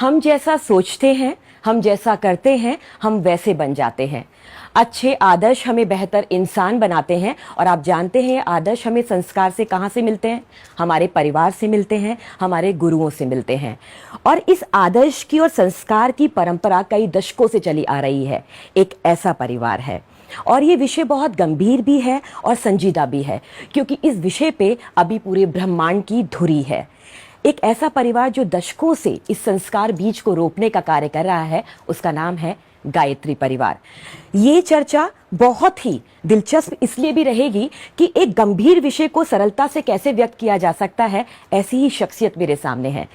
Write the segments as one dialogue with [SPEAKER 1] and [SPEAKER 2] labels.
[SPEAKER 1] हम जैसा सोचते हैं, हम जैसा करते हैं, हम वैसे बन जाते हैं। अच्छे आदर्श हमें बेहतर इंसान बनाते हैं। और आप जानते हैं आदर्श हमें संस्कार से कहाँ से मिलते हैं? हमारे परिवार से मिलते हैं, हमारे गुरुओं से मिलते हैं। और इस आदर्श की और संस्कार की परंपरा कई दशकों से चली आ रही है। एक ऐसा परिवार है, और ये विषय बहुत गंभीर भी है और संजीदा भी है, क्योंकि इस विषय पे अभी पूरे ब्रह्मांड की धुरी है। एक ऐसा परिवार जो दशकों से इस संस्कार बीज को रोपने का कार्य कर रहा है, उसका नाम है गायत्री परिवार। ये चर्चा बहुत ही दिलचस्प इसलिए भी रहेगी कि एक गंभीर विषय को सरलता से कैसे व्यक्त किया जा सकता है, ऐसी ही शख्सियत मेरे सामने है।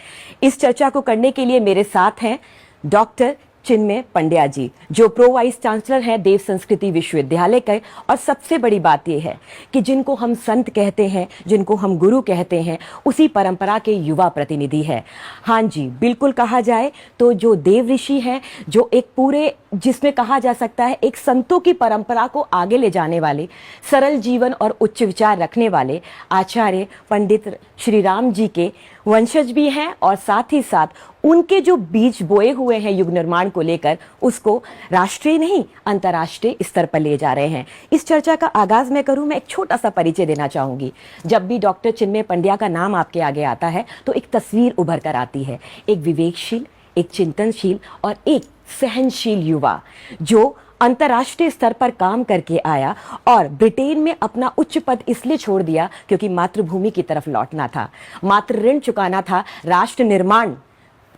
[SPEAKER 1] इस चर्चा को करने के लिए मेरे साथ हैं डॉक्टर चिन्मय पंड्या जी, जो प्रो वाइस चांसलर हैं देव संस्कृति विश्वविद्यालय के। और सबसे बड़ी बात यह है कि जिनको हम संत कहते हैं, जिनको हम गुरु कहते हैं, उसी परंपरा के युवा प्रतिनिधि है। हाँ जी, बिल्कुल कहा जाए तो जो देव ऋषि हैं, जो एक पूरे, जिसमें कहा जा सकता है एक संतों की परंपरा को आगे ले जाने वाले, सरल जीवन और उच्च विचार रखने वाले आचार्य पंडित श्री राम जी के वंशज भी हैं। और साथ ही साथ उनके जो बीज बोए हुए हैं युग निर्माण को लेकर, उसको राष्ट्रीय नहीं अंतर्राष्ट्रीय स्तर पर ले जा रहे हैं। इस चर्चा का आगाज मैं करूं, मैं एक छोटा सा परिचय देना चाहूंगी। जब भी डॉक्टर चिन्मय पंड्या का नाम आपके आगे आता है तो एक तस्वीर उभर कर आती है, एक विवेकशील, एक चिंतनशील और एक सहनशील युवा, जो अंतर्राष्ट्रीय स्तर पर काम करके आया और ब्रिटेन में अपना उच्च पद इसलिए छोड़ दिया क्योंकि मातृभूमि की तरफ लौटना था, मातृ ऋण चुकाना था, राष्ट्र निर्माण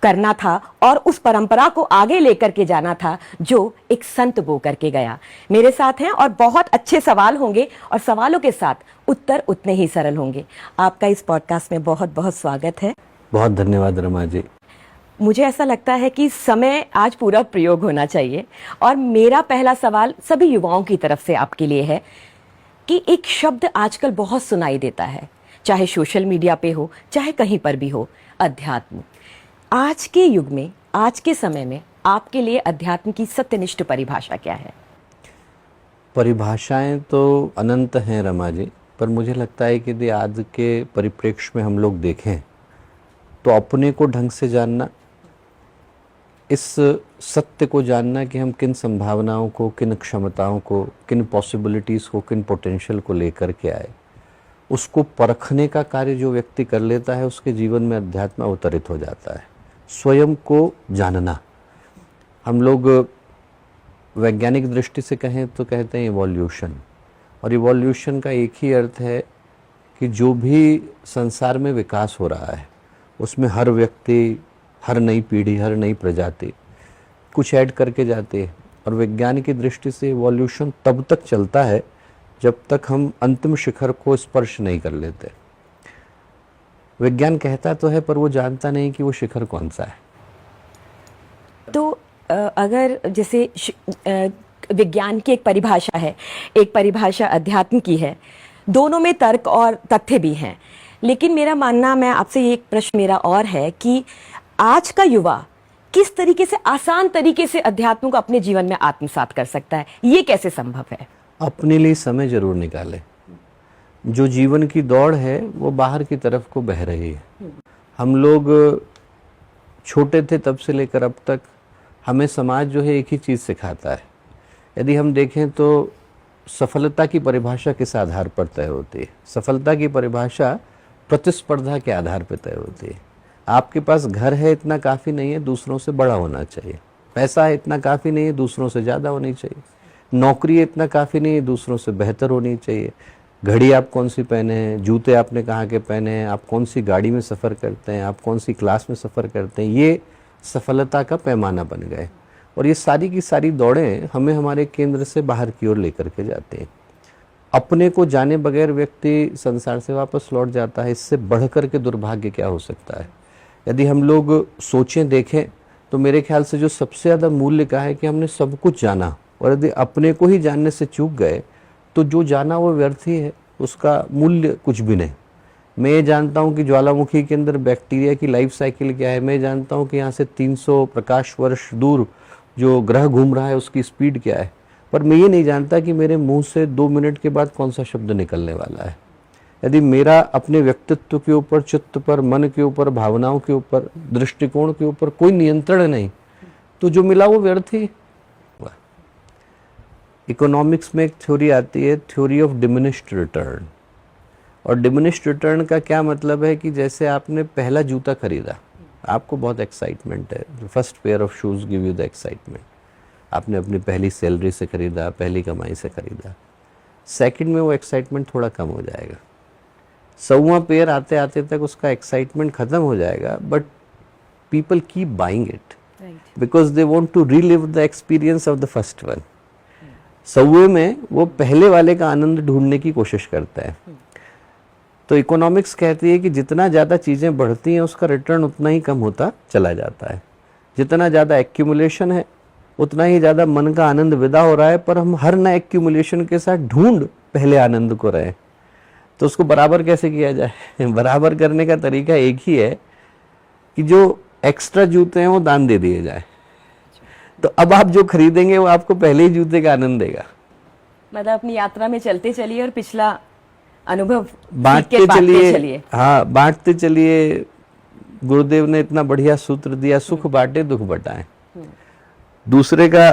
[SPEAKER 1] करना था और उस परंपरा को आगे लेकर के जाना था जो एक संत बो करके गया। मेरे साथ हैं और बहुत अच्छे सवाल होंगे और सवालों के साथ उत्तर उतने ही सरल होंगे। आपका इस पॉडकास्ट में बहुत बहुत स्वागत है।
[SPEAKER 2] बहुत धन्यवाद रमा जी।
[SPEAKER 1] मुझे ऐसा लगता है कि समय आज पूरा प्रयोग होना चाहिए। और मेरा पहला सवाल सभी युवाओं की तरफ से आपके लिए है कि एक शब्द आजकल बहुत सुनाई देता है, चाहे सोशल मीडिया पे हो, चाहे कहीं पर भी हो, अध्यात्म। आज के युग में, आज के समय में आपके लिए अध्यात्म की सत्यनिष्ठ परिभाषा क्या है?
[SPEAKER 2] परिभाषाएं तो अनंत हैं रमा जी, पर मुझे लगता है कि यदि आज के परिप्रेक्ष्य में हम लोग देखें तो अपने को ढंग से जानना, इस सत्य को जानना कि हम किन संभावनाओं को, किन क्षमताओं को, किन पॉसिबिलिटीज़ को, किन पोटेंशियल को लेकर के आए, उसको परखने का कार्य जो व्यक्ति कर लेता है उसके जीवन में अध्यात्म अवतरित हो जाता है। स्वयं को जानना, हम लोग वैज्ञानिक दृष्टि से कहें तो कहते हैं इवोल्यूशन। और इवोल्यूशन का एक ही अर्थ है कि जो भी संसार में विकास हो रहा है उसमें हर व्यक्ति, हर नई पीढ़ी, हर नई प्रजाति कुछ ऐड करके जाती है। और विज्ञान की दृष्टि से इवोल्यूशन तब तक चलता है जब तक हम अंतिम शिखर को स्पर्श नहीं कर लेते। विज्ञान कहता तो है पर वो जानता नहीं कि वो शिखर कौन सा है।
[SPEAKER 1] तो अगर जैसे विज्ञान की एक परिभाषा है, एक परिभाषा अध्यात्म की है, दोनों में तर्क और तथ्य भी हैं। लेकिन मेरा मानना, मैं आपसे एक प्रश्न मेरा और है कि आज का युवा किस तरीके से, आसान तरीके से अध्यात्म को अपने जीवन में आत्मसात कर सकता है? ये कैसे संभव है?
[SPEAKER 2] अपने लिए समय जरूर निकाले। जो जीवन की दौड़ है वो बाहर की तरफ को बह रही है। हम लोग छोटे थे तब से लेकर अब तक हमें समाज जो है एक ही चीज़ सिखाता है। यदि हम देखें तो सफलता की परिभाषा किस आधार पर तय होती है? सफलता की परिभाषा प्रतिस्पर्धा के आधार पर तय होती है। आपके पास घर है इतना काफ़ी नहीं है, दूसरों से बड़ा होना चाहिए। पैसा है इतना काफ़ी नहीं है, दूसरों से ज़्यादा होनी चाहिए। नौकरी है इतना काफ़ी नहीं है, दूसरों से बेहतर होनी चाहिए। घड़ी आप कौन सी पहने हैं, जूते आपने कहाँ के पहने हैं, आप कौन सी गाड़ी में सफ़र करते हैं, आप कौन सी क्लास में सफ़र करते हैं, ये सफलता का पैमाना बन गए। और ये सारी की सारी दौड़ें हमें हमारे केंद्र से बाहर की ओर लेकर के जाते हैं। अपने को जाने बगैर व्यक्ति संसार से वापस लौट जाता है। इससे बढ़कर के दुर्भाग्य क्या हो सकता है? यदि हम लोग सोचें, देखें तो मेरे ख्याल से जो सबसे ज़्यादा मूल्य का है कि हमने सब कुछ जाना, और यदि अपने को ही जानने से चूक गए तो जो जाना वो व्यर्थ ही है, उसका मूल्य कुछ भी नहीं। मैं ये जानता हूँ कि ज्वालामुखी के अंदर बैक्टीरिया की लाइफ साइकिल क्या है, मैं जानता हूँ कि यहाँ से 300 प्रकाश वर्ष दूर जो ग्रह घूम रहा है उसकी स्पीड क्या है, पर मैं ये नहीं जानता कि मेरे मुंह से 2 मिनट के बाद कौन सा शब्द निकलने वाला है। यदि मेरा अपने व्यक्तित्व के ऊपर, चित्त पर, मन के ऊपर, भावनाओं के ऊपर, दृष्टिकोण के ऊपर कोई नियंत्रण नहीं, तो जो मिला वो व्यर्थ ही। इकोनॉमिक्स में एक थ्योरी आती है, थ्योरी ऑफ डिमिनिश्ड रिटर्न। और डिमिनिश्ड रिटर्न का क्या मतलब है कि जैसे आपने पहला जूता खरीदा, आपको बहुत एक्साइटमेंट है, first pair of shoes give you the excitement, आपने अपनी पहली सैलरी से खरीदा, पहली कमाई से खरीदा। सेकंड में वो एक्साइटमेंट थोड़ा कम हो जाएगा, 100वां पेयर आते आते तक उसका एक्साइटमेंट खत्म हो जाएगा, but people keep buying it because they want to relive the experience of the first one. 100वें में वो पहले वाले का आनंद ढूंढने की कोशिश करता है। तो इकोनॉमिक्स कहती है कि जितना ज़्यादा चीज़ें बढ़ती हैं उसका रिटर्न उतना ही कम होता चला जाता है। जितना ज़्यादा एक्यूमुलेशन है उतना ही ज़्यादा मन का आनंद विदा हो रहा है, पर हम हर नए एक्यूमुलेशन के साथ ढूंढ पहले आनंद को रहे। तो उसको बराबर कैसे किया जाए? बराबर करने का तरीका एक ही है कि जो एक्स्ट्रा जूते हैं वो दान दे दिए जाए। तो अब आप जो खरीदेंगे वो आपको पहले ही जूते का आनंद देगा।
[SPEAKER 1] मतलब अपनी यात्रा में चलते चलिए और पिछला अनुभव
[SPEAKER 2] बांटते चलिए। हाँ, बांटते चलिए। गुरुदेव ने इतना बढ़िया सूत्र दिया, सुख बांटे दुख बटाए। दूसरे का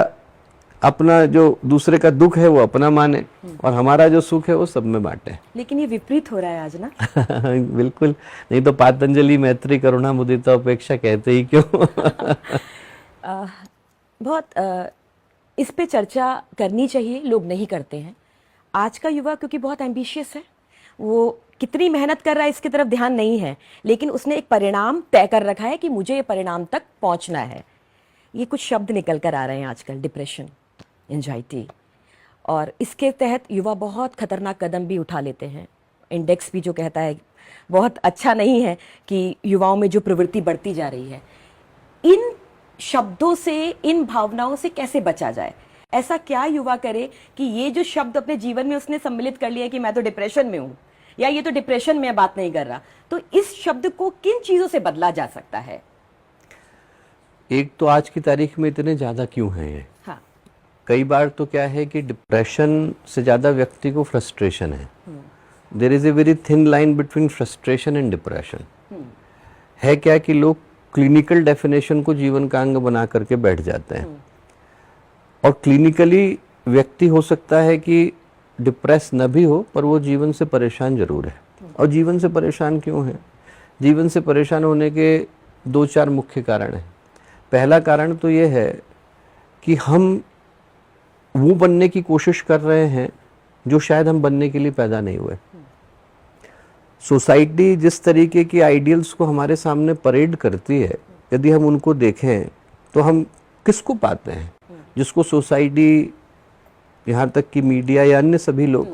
[SPEAKER 2] अपना, जो दूसरे का दुख है वो अपना माने, और हमारा जो सुख है वो सब में बांटे।
[SPEAKER 1] लेकिन ये विपरीत हो रहा है आज ना।
[SPEAKER 2] बिल्कुल, नहीं तो पातंजलि मैत्री करुणा मुदिता उपेक्षा कहते ही क्यों।
[SPEAKER 1] बहुत इस पे चर्चा करनी चाहिए, लोग नहीं करते हैं। आज का युवा क्योंकि बहुत एम्बिशियस है, वो कितनी मेहनत कर रहा है इसकी तरफ ध्यान नहीं है, लेकिन उसने एक परिणाम तय कर रखा है कि मुझे ये परिणाम तक पहुंचना है। ये कुछ शब्द निकल कर आ रहे हैं आजकल, डिप्रेशन, एंजाइटी, और इसके तहत युवा बहुत खतरनाक कदम भी उठा लेते हैं। इंडेक्स भी जो कहता है बहुत अच्छा नहीं है कि युवाओं में जो प्रवृत्ति बढ़ती जा रही है। इन शब्दों से, इन भावनाओं से कैसे बचा जाए? ऐसा क्या युवा करे कि ये जो शब्द अपने जीवन में उसने सम्मिलित कर लिया कि मैं तो डिप्रेशन में हूं, या ये तो डिप्रेशन में बात नहीं कर रहा, तो इस शब्द को किन चीजों से बदला जा सकता है?
[SPEAKER 2] एक तो आज की तारीख में इतने ज्यादा क्यों हैं ये?
[SPEAKER 1] हाँ।
[SPEAKER 2] कई बार तो क्या है कि डिप्रेशन से ज्यादा व्यक्ति को फ्रस्ट्रेशन है। There is a very thin line between frustration and depression. है क्या कि लोग क्लिनिकल डेफिनेशन को जीवन का अंग बना करके बैठ जाते हैं, और क्लिनिकली व्यक्ति हो सकता है कि डिप्रेस न भी हो, पर वो जीवन से परेशान जरूर है। और जीवन से परेशान क्यों है? जीवन से परेशान होने के 2-4 मुख्य कारण हैं। पहला कारण तो ये है कि हम वो बनने की कोशिश कर रहे हैं जो शायद हम बनने के लिए पैदा नहीं हुए। सोसाइटी जिस तरीके की आइडियल्स को हमारे सामने परेड करती है, यदि हम उनको देखें तो हम किसको पाते हैं? जिसको सोसाइटी, यहाँ तक कि मीडिया या अन्य सभी लोग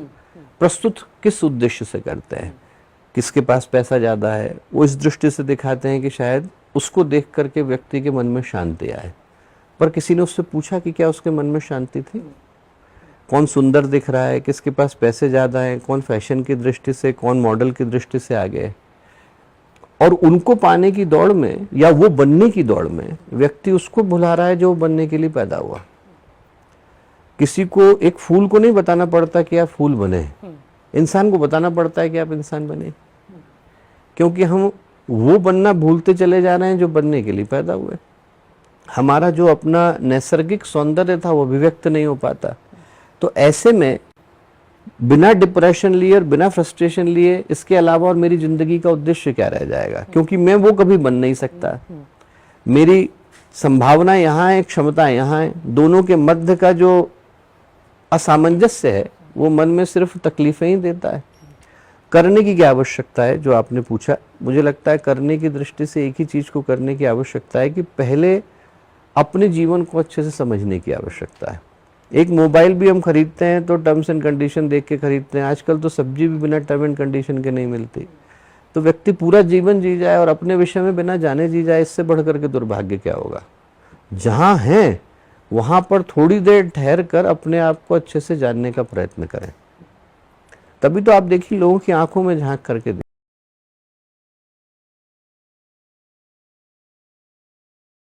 [SPEAKER 2] प्रस्तुत किस उद्देश्य से करते हैं? किसके पास पैसा ज़्यादा है, वो इस दृष्टि से दिखाते हैं कि शायद उसको देख करके व्यक्ति के मन में शांति आए। पर किसी ने उससे पूछा कि क्या उसके मन में शांति थी? कौन सुंदर दिख रहा है, किसके पास पैसे ज़्यादा हैं, कौन फैशन की दृष्टि से, कौन मॉडल की दृष्टि से आगे है, और उनको पाने की दौड़ में या वो बनने की दौड़ में व्यक्ति उसको भुला रहा है जो बनने के लिए पैदा हुआ। किसी को, एक फूल को नहीं बताना पड़ता कि आप फूल बने, इंसान को बताना पड़ता है कि आप इंसान बने, क्योंकि हम वो बनना भूलते चले जा रहे हैं जो बनने के लिए पैदा हुए। हमारा जो अपना नैसर्गिक सौंदर्य था वो अभिव्यक्त नहीं हो पाता। तो ऐसे में बिना डिप्रेशन लिए और बिना फ्रस्ट्रेशन लिए इसके अलावा और मेरी जिंदगी का उद्देश्य क्या रह जाएगा? क्योंकि मैं वो कभी बन नहीं सकता। मेरी संभावना यहाँ है, क्षमता यहाँ है, दोनों के मध्य का जो असामंजस्य है वो मन में सिर्फ तकलीफें ही देता है। करने की क्या आवश्यकता है, जो आपने पूछा, मुझे लगता है करने की दृष्टि से एक ही चीज को करने की आवश्यकता है कि पहले अपने जीवन को अच्छे से समझने की आवश्यकता है। एक मोबाइल भी हम खरीदते हैं तो टर्म्स एंड कंडीशन देख के खरीदते हैं। आजकल तो सब्जी भी बिना टर्म एंड कंडीशन के नहीं मिलती। तो व्यक्ति पूरा जीवन जी जाए और अपने विषय में बिना जाने जी जाए, इससे बढ़ करके दुर्भाग्य क्या होगा? जहाँ हैं वहां पर थोड़ी देर ठहर कर अपने आप को अच्छे से जानने का प्रयत्न करें। तभी तो आप देखिए लोगों की आंखों में झांक करके